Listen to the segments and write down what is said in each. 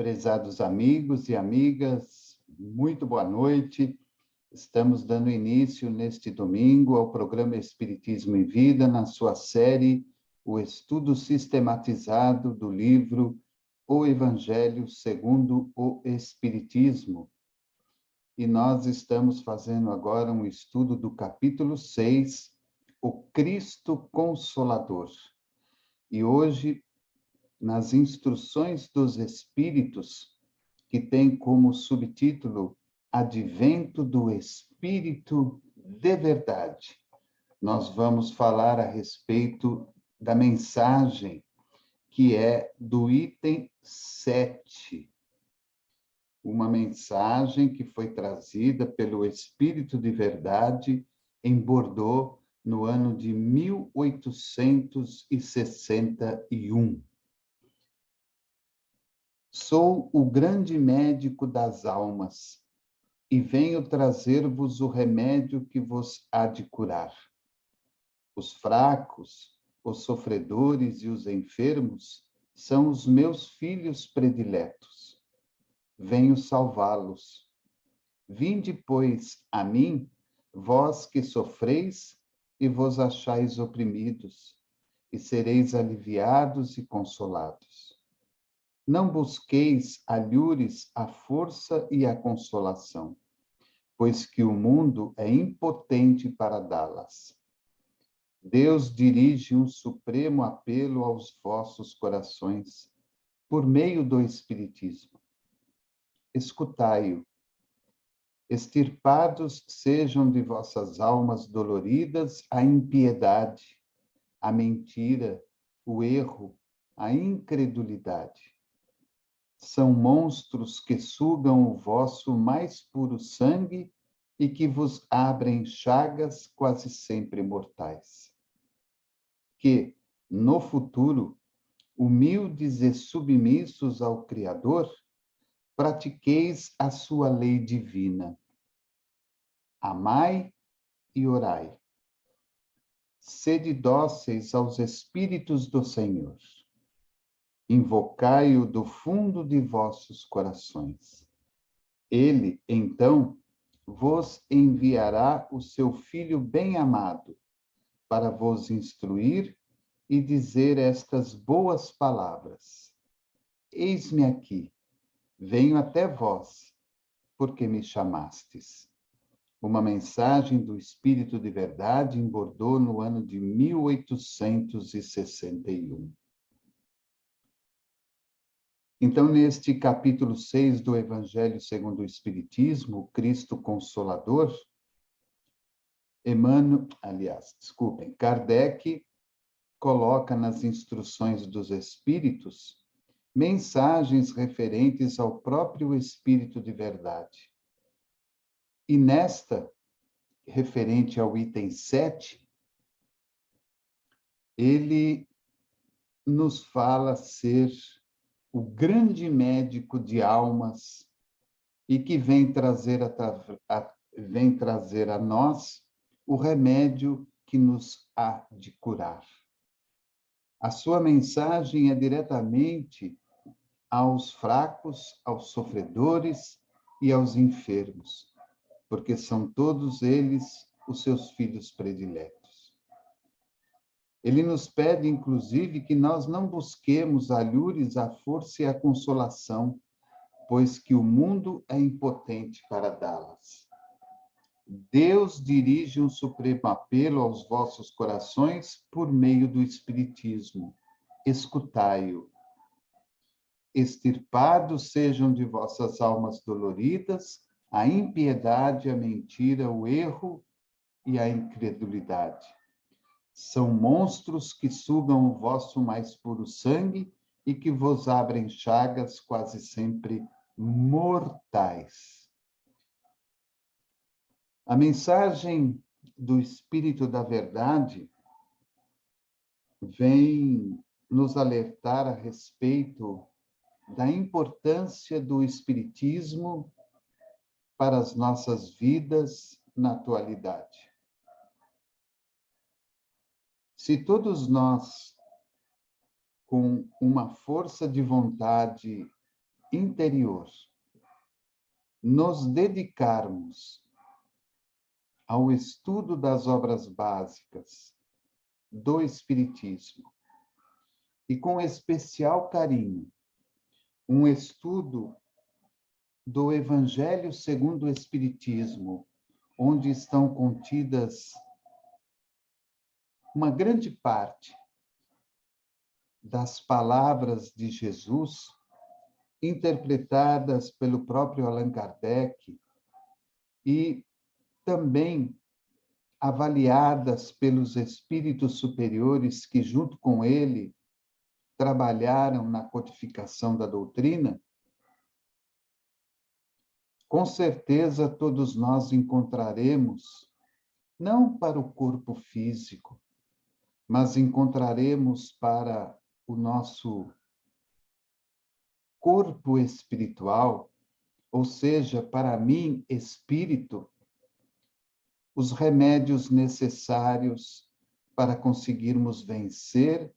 Prezados amigos e amigas, muito boa noite. Estamos dando início neste domingo ao programa Espiritismo em Vida, na sua série O Estudo Sistematizado do livro O Evangelho segundo o Espiritismo. E nós estamos fazendo agora um estudo do capítulo 6, O Cristo Consolador. E hoje, nas Instruções dos Espíritos, que tem como subtítulo Advento do Espírito de Verdade, nós vamos falar a respeito da mensagem que é do item 7. Uma mensagem que foi trazida pelo Espírito de Verdade em Bordeaux no ano de 1861. Sou o grande médico das almas e venho trazer-vos o remédio que vos há de curar. Os fracos, os sofredores e os enfermos são os meus filhos prediletos. Venho salvá-los. Vinde, pois, a mim, vós que sofreis e vos achais oprimidos, e sereis aliviados e consolados. Não busqueis alhures a força e a consolação, pois que o mundo é impotente para dá-las. Deus dirige um supremo apelo aos vossos corações, por meio do Espiritismo. Escutai-o. Extirpados sejam de vossas almas doloridas a impiedade, a mentira, o erro, a incredulidade. São monstros que sugam o vosso mais puro sangue e que vos abrem chagas quase sempre mortais. Que, no futuro, humildes e submissos ao Criador, pratiqueis a sua lei divina. Amai e orai. Sede dóceis aos Espíritos do Senhor. Invocai-o do fundo de vossos corações. Ele, então, vos enviará o seu Filho bem-amado para vos instruir e dizer estas boas palavras. Eis-me aqui, venho até vós, porque me chamastes. Uma mensagem do Espírito de Verdade em Bordeaux no ano de 1861. Então, neste capítulo 6 do Evangelho segundo o Espiritismo, o Cristo Consolador, Kardec coloca nas Instruções dos Espíritos mensagens referentes ao próprio Espírito de Verdade. E nesta, referente ao item 7, ele nos fala ser o grande médico de almas e que vem trazer a nós o remédio que nos há de curar. A sua mensagem é diretamente aos fracos, aos sofredores e aos enfermos, porque são todos eles os seus filhos prediletos. Ele nos pede, inclusive, que nós não busquemos alhures à força e à consolação, pois que o mundo é impotente para dá-las. Deus dirige um supremo apelo aos vossos corações por meio do Espiritismo. Escutai-o. Extirpados sejam de vossas almas doloridas a impiedade, a mentira, o erro e a incredulidade. São monstros que sugam o vosso mais puro sangue e que vos abrem chagas quase sempre mortais. A mensagem do Espírito da Verdade vem nos alertar a respeito da importância do Espiritismo para as nossas vidas na atualidade. Se todos nós, com uma força de vontade interior nos dedicarmos ao estudo das obras básicas do Espiritismo e, com especial carinho, um estudo do Evangelho segundo o Espiritismo, onde estão contidas uma grande parte das palavras de Jesus, interpretadas pelo próprio Allan Kardec e também avaliadas pelos espíritos superiores que, junto com ele, trabalharam na codificação da doutrina, com certeza todos nós encontraremos, não para o corpo físico, mas encontraremos para o nosso corpo espiritual, ou seja, para mim, espírito, os remédios necessários para conseguirmos vencer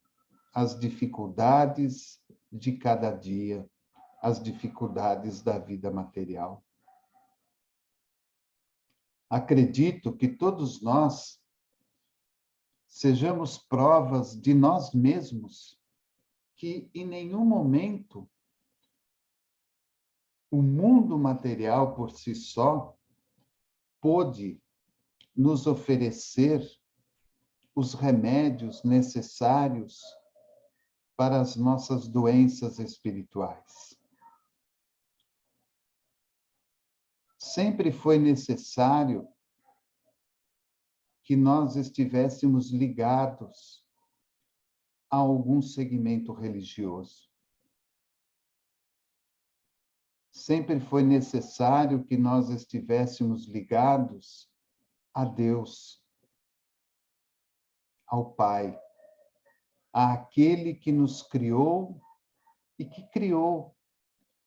as dificuldades de cada dia, as dificuldades da vida material. Acredito que todos nós sejamos provas de nós mesmos, que em nenhum momento o mundo material por si só pôde nos oferecer os remédios necessários para as nossas doenças espirituais. Sempre foi necessário que nós estivéssemos ligados a algum segmento religioso. Sempre foi necessário que nós estivéssemos ligados a Deus, ao Pai, àquele que nos criou e que criou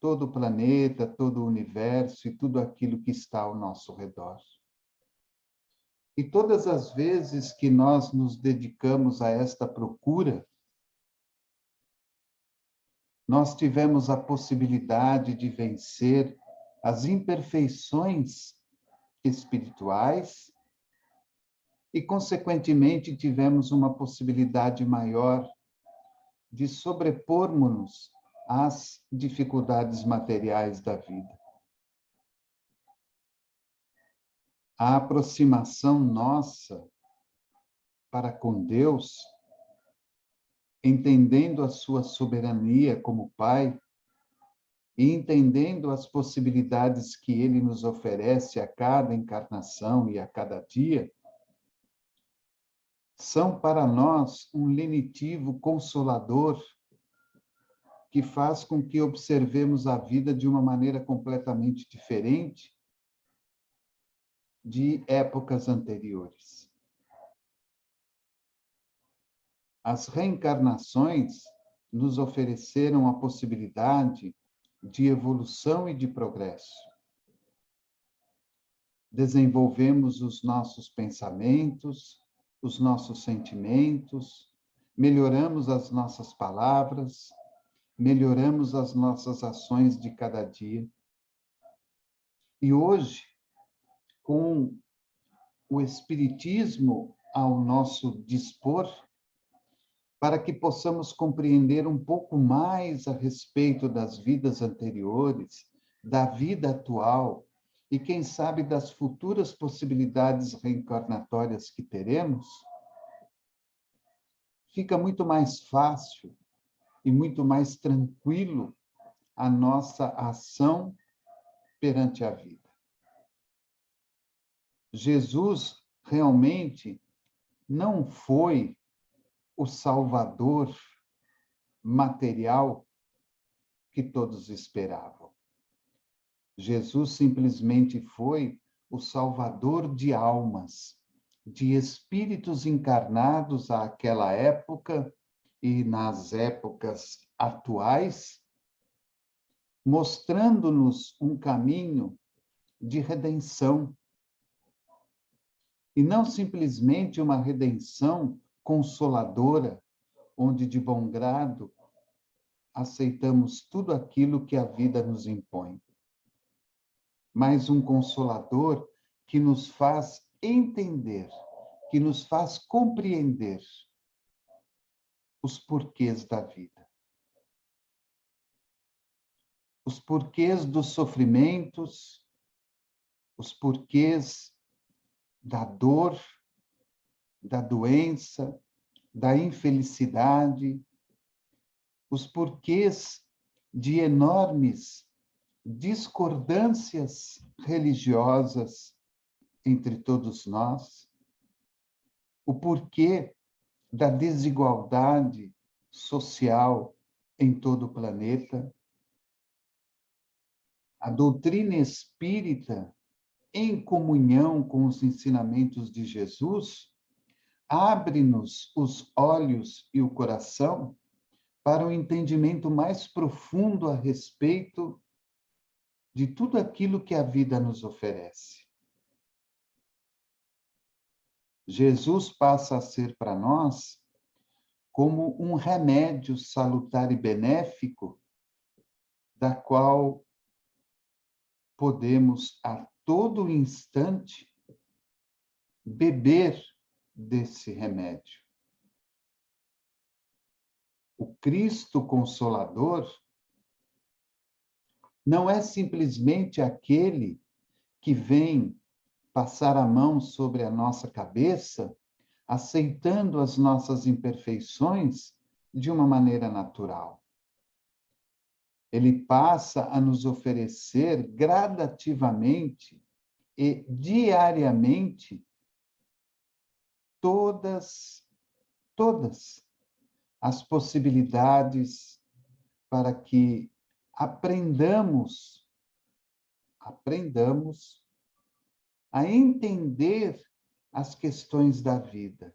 todo o planeta, todo o universo e tudo aquilo que está ao nosso redor. E todas as vezes que nós nos dedicamos a esta procura, nós tivemos a possibilidade de vencer as imperfeições espirituais e, consequentemente, tivemos uma possibilidade maior de sobrepormos-nos às dificuldades materiais da vida. A aproximação nossa para com Deus, entendendo a sua soberania como Pai e entendendo as possibilidades que Ele nos oferece a cada encarnação e a cada dia, são para nós um lenitivo consolador que faz com que observemos a vida de uma maneira completamente diferente de épocas anteriores. As reencarnações nos ofereceram a possibilidade de evolução e de progresso. Desenvolvemos os nossos pensamentos, os nossos sentimentos, melhoramos as nossas palavras, melhoramos as nossas ações de cada dia. E hoje, com o Espiritismo ao nosso dispor, para que possamos compreender um pouco mais a respeito das vidas anteriores, da vida atual e, quem sabe, das futuras possibilidades reencarnatórias que teremos, fica muito mais fácil e muito mais tranquilo a nossa ação perante a vida. Jesus realmente não foi o Salvador material que todos esperavam. Jesus simplesmente foi o Salvador de almas, de espíritos encarnados àquela época e nas épocas atuais, mostrando-nos um caminho de redenção. E não simplesmente uma redenção consoladora, onde de bom grado aceitamos tudo aquilo que a vida nos impõe, mas um Consolador que nos faz entender, que nos faz compreender os porquês da vida, os porquês dos sofrimentos, os porquês da dor, da doença, da infelicidade, os porquês de enormes discordâncias religiosas entre todos nós, o porquê da desigualdade social em todo o planeta. A doutrina espírita, em comunhão com os ensinamentos de Jesus, abre-nos os olhos e o coração para um entendimento mais profundo a respeito de tudo aquilo que a vida nos oferece. Jesus passa a ser para nós como um remédio salutar e benéfico, da qual podemos a todo instante beber desse remédio. O Cristo Consolador não é simplesmente aquele que vem passar a mão sobre a nossa cabeça, aceitando as nossas imperfeições de uma maneira natural. Ele passa a nos oferecer gradativamente e diariamente todas as possibilidades para que aprendamos a entender as questões da vida,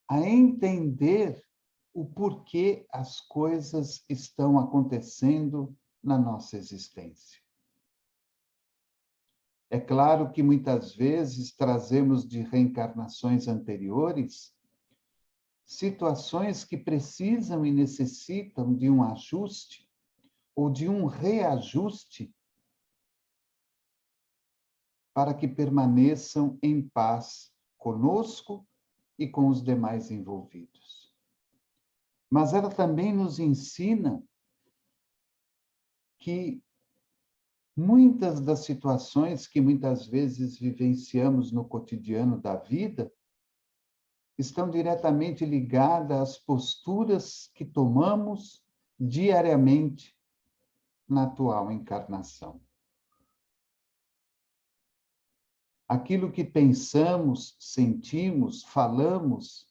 a entender o porquê as coisas estão acontecendo na nossa existência. É claro que muitas vezes trazemos de reencarnações anteriores situações que precisam e necessitam de um ajuste ou de um reajuste para que permaneçam em paz conosco e com os demais envolvidos. Mas ela também nos ensina que muitas das situações que muitas vezes vivenciamos no cotidiano da vida estão diretamente ligadas às posturas que tomamos diariamente na atual encarnação. Aquilo que pensamos, sentimos, falamos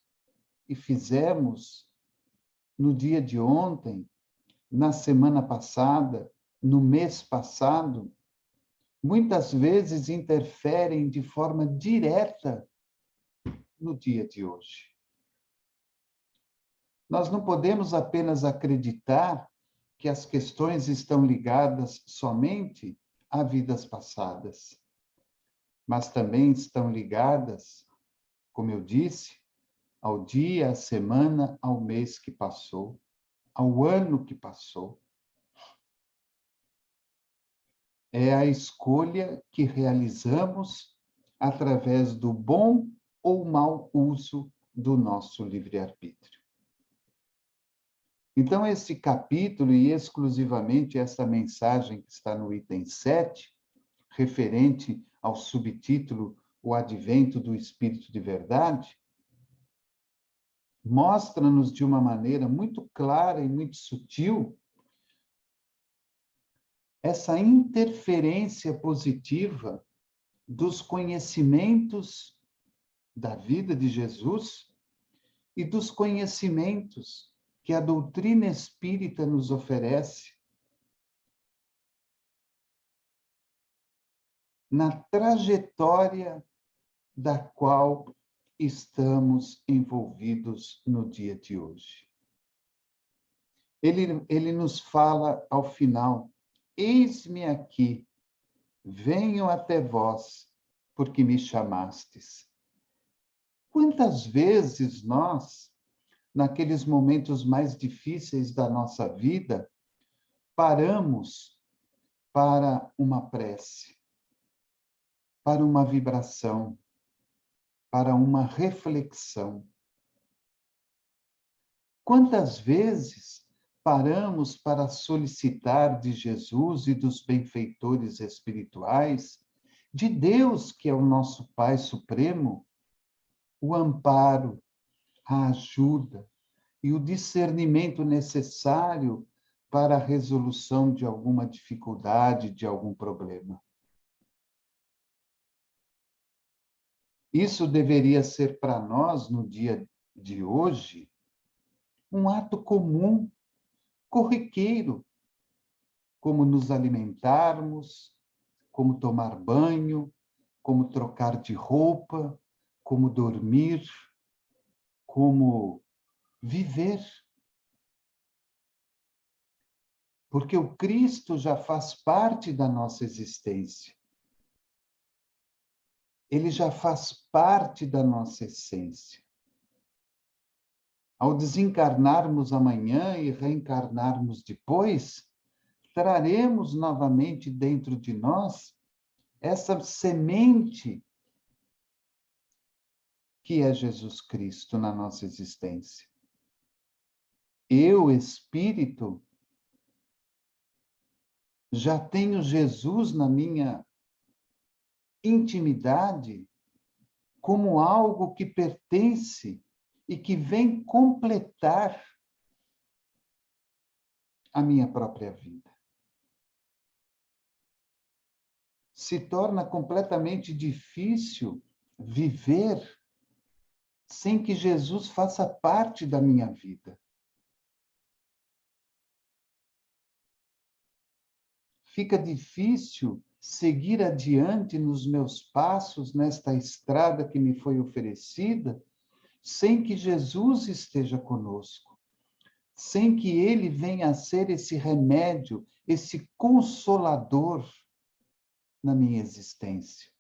e fizemos no dia de ontem, na semana passada, no mês passado, muitas vezes interferem de forma direta no dia de hoje. Nós não podemos apenas acreditar que as questões estão ligadas somente a vidas passadas, mas também estão ligadas, como eu disse, ao dia, à semana, ao mês que passou, ao ano que passou. É a escolha que realizamos através do bom ou mau uso do nosso livre-arbítrio. Então, esse capítulo, e exclusivamente essa mensagem que está no item 7, referente ao subtítulo O Advento do Espírito de Verdade, mostra-nos de uma maneira muito clara e muito sutil essa interferência positiva dos conhecimentos da vida de Jesus e dos conhecimentos que a doutrina espírita nos oferece na trajetória da qual estamos envolvidos no dia de hoje. Ele nos fala ao final: eis-me aqui, venho até vós, porque me chamastes. Quantas vezes nós naqueles momentos mais difíceis da nossa vida, paramos para uma prece, para uma vibração, para uma reflexão. Quantas vezes paramos para solicitar de Jesus e dos benfeitores espirituais, de Deus, que é o nosso Pai Supremo, o amparo, a ajuda e o discernimento necessário para a resolução de alguma dificuldade, de algum problema. Isso deveria ser para nós, no dia de hoje, um ato comum, corriqueiro, como nos alimentarmos, como tomar banho, como trocar de roupa, como dormir, como viver. Porque o Cristo já faz parte da nossa existência. Ele já faz parte da nossa essência. Ao desencarnarmos amanhã e reencarnarmos depois, traremos novamente dentro de nós essa semente que é Jesus Cristo na nossa existência. Eu, espírito, já tenho Jesus na minha intimidade como algo que pertence e que vem completar a minha própria vida. Se torna completamente difícil viver sem que Jesus faça parte da minha vida. Fica difícil seguir adiante nos meus passos nesta estrada que me foi oferecida, sem que Jesus esteja conosco, sem que ele venha a ser esse remédio, esse consolador na minha existência.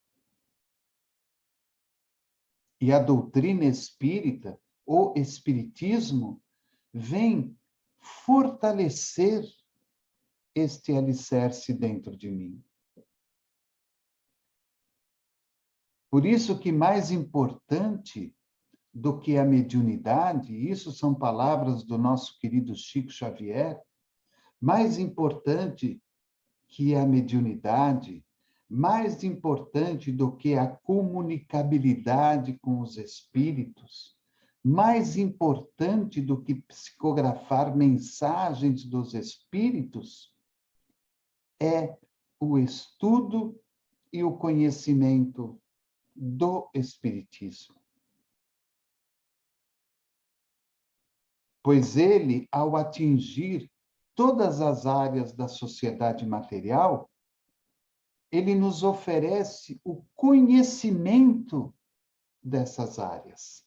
E a doutrina espírita, o espiritismo, vem fortalecer este alicerce dentro de mim. Por isso que mais importante do que a mediunidade, isso são palavras do nosso querido Chico Xavier, mais importante que a mediunidade, mais importante do que a comunicabilidade com os espíritos, mais importante do que psicografar mensagens dos espíritos, é o estudo e o conhecimento do Espiritismo. Pois ele, ao atingir todas as áreas da sociedade material, ele nos oferece o conhecimento dessas áreas.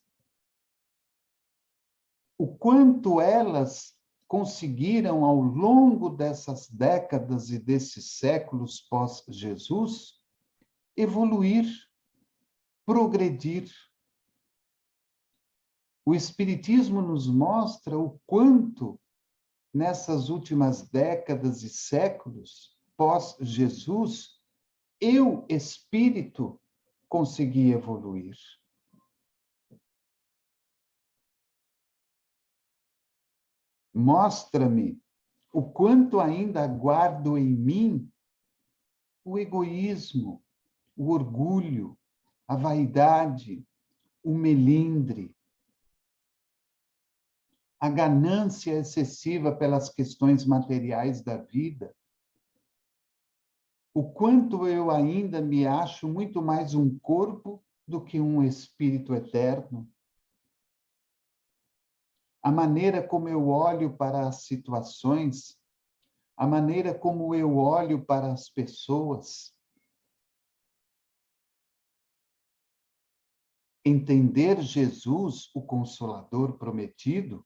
O quanto elas conseguiram, ao longo dessas décadas e desses séculos pós-Jesus, evoluir, progredir. O Espiritismo nos mostra o quanto, nessas últimas décadas e séculos pós-Jesus, eu, espírito, consegui evoluir. Mostra-me o quanto ainda guardo em mim o egoísmo, o orgulho, a vaidade, o melindre, a ganância excessiva pelas questões materiais da vida. O quanto eu ainda me acho muito mais um corpo do que um espírito eterno. A maneira como eu olho para as situações, a maneira como eu olho para as pessoas. Entender Jesus, o Consolador prometido,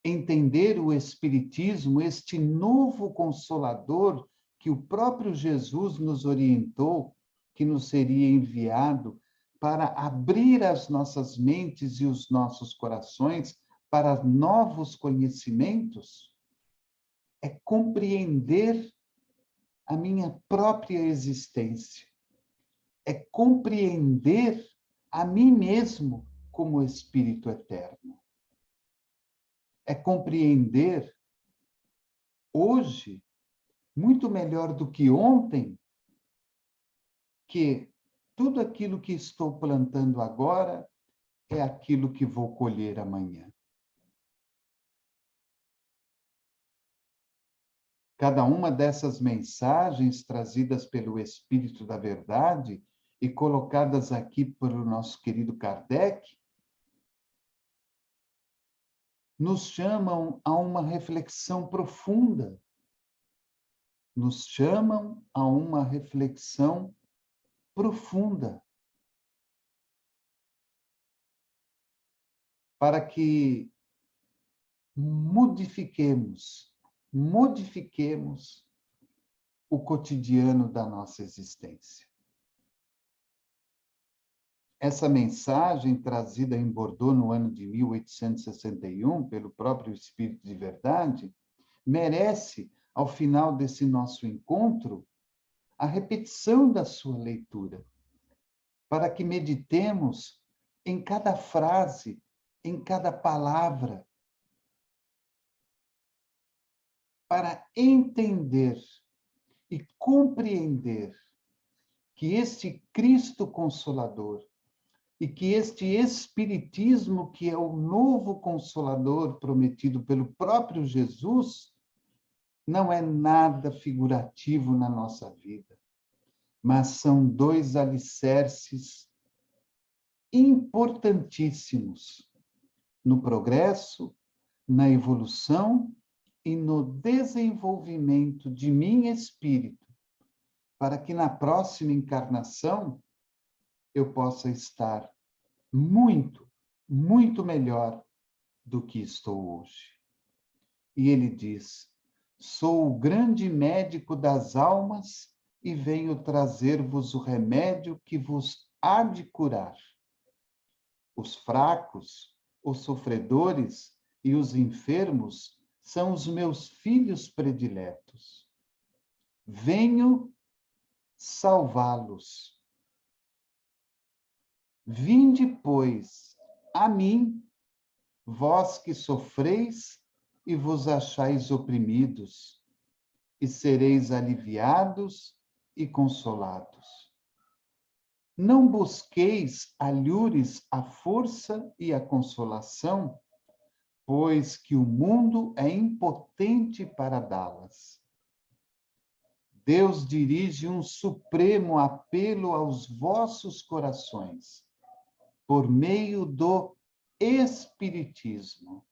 entender o Espiritismo, este novo Consolador que o próprio Jesus nos orientou, que nos seria enviado para abrir as nossas mentes e os nossos corações para novos conhecimentos é compreender a minha própria existência, é compreender a mim mesmo como Espírito eterno, é compreender hoje, muito melhor do que ontem, que tudo aquilo que estou plantando agora é aquilo que vou colher amanhã. Cada uma dessas mensagens trazidas pelo Espírito da Verdade e colocadas aqui pelo nosso querido Kardec, nos chamam a uma reflexão profunda, nos chamam a uma reflexão profunda, para que modifiquemos o cotidiano da nossa existência. Essa mensagem, trazida em Bordeaux no ano de 1861, pelo próprio Espírito de Verdade, merece, ao final desse nosso encontro, a repetição da sua leitura, para que meditemos em cada frase, em cada palavra, para entender e compreender que este Cristo Consolador e que este Espiritismo, que é o novo Consolador prometido pelo próprio Jesus, não é nada figurativo na nossa vida, mas são dois alicerces importantíssimos no progresso, na evolução e no desenvolvimento de mim espírito, para que na próxima encarnação eu possa estar muito, muito melhor do que estou hoje. E ele diz: sou o grande médico das almas e venho trazer-vos o remédio que vos há de curar. Os fracos, os sofredores e os enfermos são os meus filhos prediletos. Venho salvá-los. Vinde, pois, a mim, vós que sofreis e vos achais oprimidos, e sereis aliviados e consolados. Não busqueis alhures a força e a consolação, pois que o mundo é impotente para dá-las. Deus dirige um supremo apelo aos vossos corações, por meio do Espiritismo.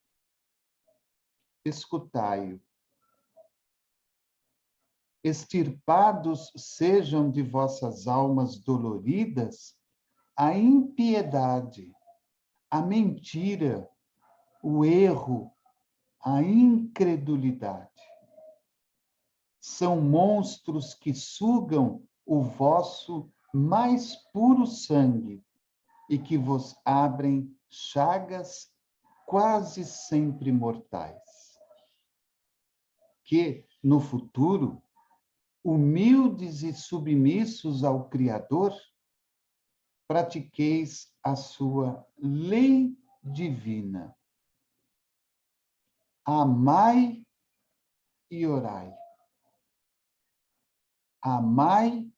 Escutai-o. Extirpados sejam de vossas almas doloridas a impiedade, a mentira, o erro, a incredulidade. São monstros que sugam o vosso mais puro sangue e que vos abrem chagas quase sempre mortais. Que, no futuro, humildes e submissos ao Criador, pratiqueis a sua lei divina. Amai e orai. Amai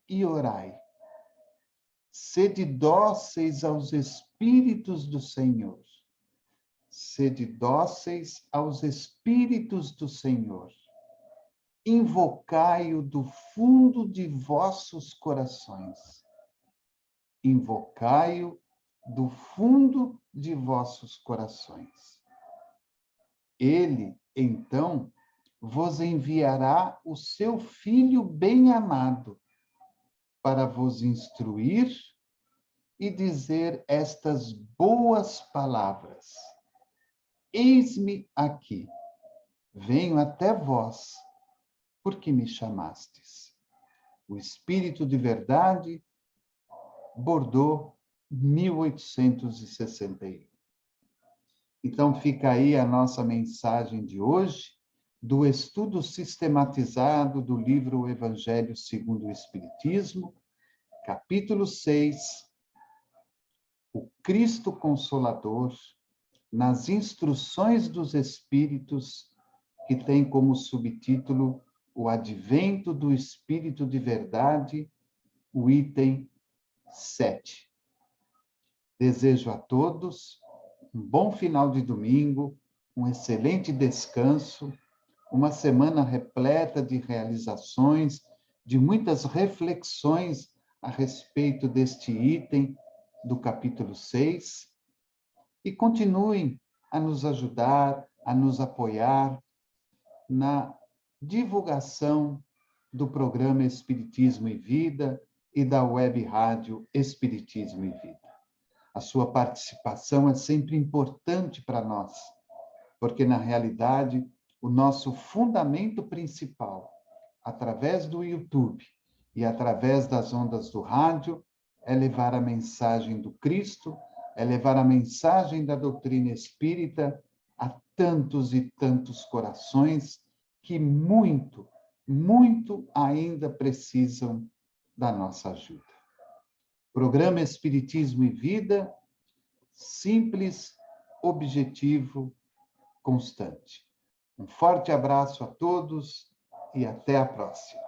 e orai. Sede dóceis aos Espíritos do Senhor. Sede dóceis aos Espíritos do Senhor. Invocai-o do fundo de vossos corações. Invocai-o do fundo de vossos corações. Ele, então, vos enviará o seu Filho bem-amado para vos instruir e dizer estas boas palavras. Eis-me aqui, venho até vós, porque me chamastes. O Espírito de Verdade, Bordeaux, 1861. Então, fica aí a nossa mensagem de hoje, do estudo sistematizado do livro Evangelho segundo o Espiritismo, capítulo 6, o Cristo Consolador, nas instruções dos Espíritos, que tem como subtítulo o Advento do Espírito de Verdade, o item 7. Desejo a todos um bom final de domingo, um excelente descanso, uma semana repleta de realizações, de muitas reflexões a respeito deste item do capítulo 6, e continuem a nos ajudar, a nos apoiar na divulgação do programa Espiritismo e Vida e da web rádio Espiritismo e Vida. A sua participação é sempre importante para nós, porque, na realidade, o nosso fundamento principal, através do YouTube e através das ondas do rádio, é levar a mensagem do Cristo, é levar a mensagem da doutrina espírita a tantos e tantos corações que muito, muito ainda precisam da nossa ajuda. Programa Espiritismo e Vida, simples, objetivo, constante. Um forte abraço a todos e até a próxima.